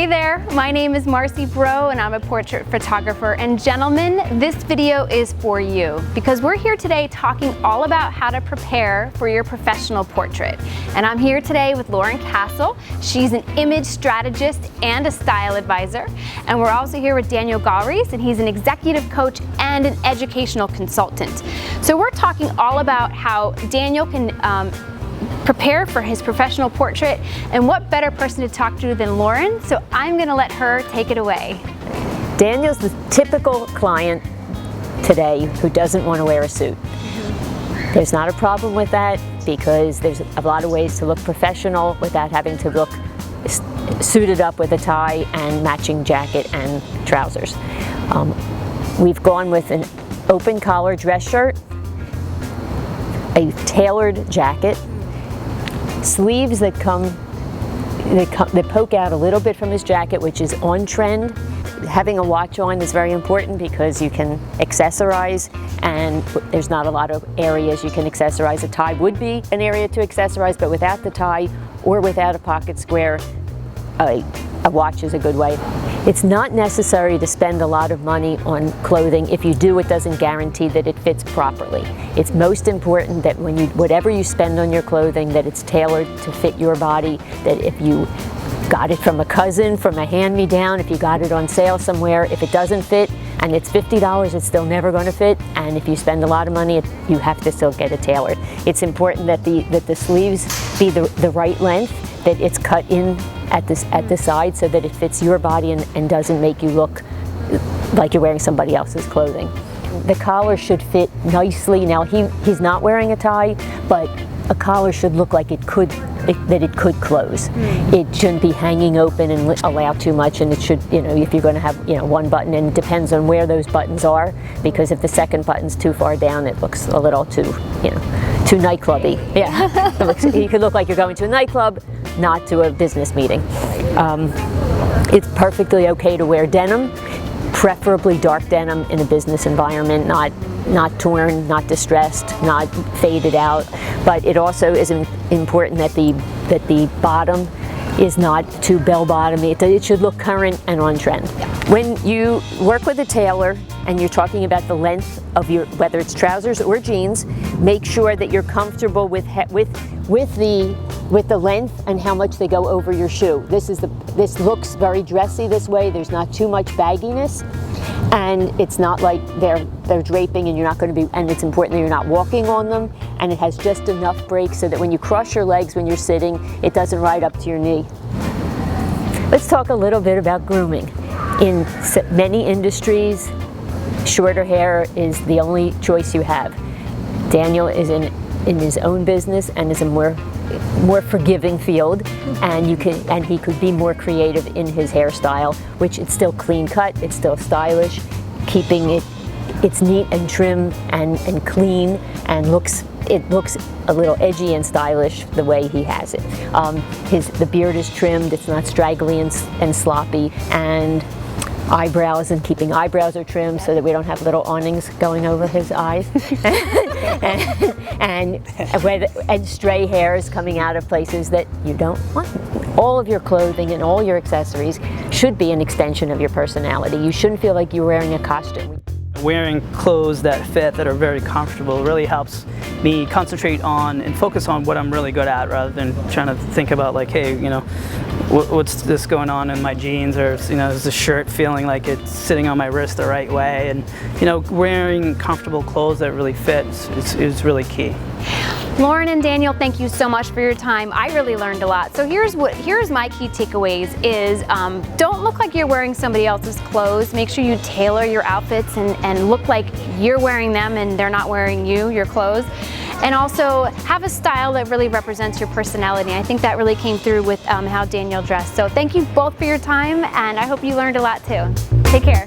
Hey there, my name is Marcy Bro and I'm a portrait photographer. And gentlemen, this video is for you because we're here today talking all about how to prepare for your professional portrait. And I'm here today with Lauren Castle. She's an image strategist and a style advisor. And we're also here with Daniel Galries, and he's an executive coach and an educational consultant. So we're talking all about how Daniel can prepare for his professional portrait, and what better person to talk to than Lauren, so I'm going to let her take it away. Daniel's the typical client today who doesn't want to wear a suit. There's not a problem with that because there's a lot of ways to look professional without having to look suited up with a tie and matching jacket and trousers. We've gone with an open collar dress shirt, a tailored jacket, sleeves that poke out a little bit from his jacket, which is on trend. Having a watch on is very important because you can accessorize, and there's not a lot of areas you can accessorize. A tie would be an area to accessorize, but without the tie or without a pocket square, a watch is a good way. It's not necessary to spend a lot of money on clothing. If you do, it doesn't guarantee that it fits properly. It's most important that whatever you spend on your clothing, that it's tailored to fit your body, that if you got it from a cousin, from a hand-me-down, if you got it on sale somewhere, if it doesn't fit and it's $50, it's still never going to fit. And if you spend a lot of money, you have to still get it tailored. It's important that the sleeves be the right length, that it's cut in at the side so that it fits your body and doesn't make you look like you're wearing somebody else's clothing. The collar should fit nicely. Now he's not wearing a tie, but a collar should look like it could close. It shouldn't be hanging open and allow too much, and it should, if you're going to have, one button, and it depends on where those buttons are, because if the second button's too far down, it looks a little too nightclubby. Yeah, you could look like you're going to a nightclub, not to a business meeting. It's perfectly okay to wear denim, preferably dark denim in a business environment, not torn, not distressed, not faded out. But it also is important that the bottom is not too bell-bottom. It should look current and on trend. When you work with a tailor and you're talking about the length of whether it's trousers or jeans, make sure that you're comfortable with the length and how much they go over your shoe. This looks very dressy this way. There's not too much bagginess, and it's not like they're draping, and you're not going to be. And it's important that you're not walking on them, and it has just enough break so that when you cross your legs when you're sitting, it doesn't ride up to your knee. Let's talk a little bit about grooming. In many industries, shorter hair is the only choice you have. Daniel is in his own business and is a more forgiving field, and he could be more creative in his hairstyle, which it's still clean cut, it's still stylish, keeping it's neat and trim and clean, and it looks a little edgy and stylish the way he has it. The beard is trimmed, it's not straggly and sloppy, and keeping eyebrows are trimmed so that we don't have little awnings going over his eyes, and stray hairs coming out of places that you don't want. All of your clothing and all your accessories should be an extension of your personality. You shouldn't feel like you're wearing a costume. Wearing clothes that fit, that are very comfortable, really helps me concentrate on and focus on what I'm really good at, rather than trying to think about like, hey, what's this going on in my jeans, or is the shirt feeling like it's sitting on my wrist the right way? And wearing comfortable clothes that really fit is really key. Lauren and Daniel, thank you so much for your time. I really learned a lot. So here's my key takeaways is don't look like you're wearing somebody else's clothes. Make sure you tailor your outfits and look like you're wearing them and they're not wearing your clothes. And also have a style that really represents your personality. I think that really came through with how Daniel dressed. So thank you both for your time, and I hope you learned a lot too. Take care.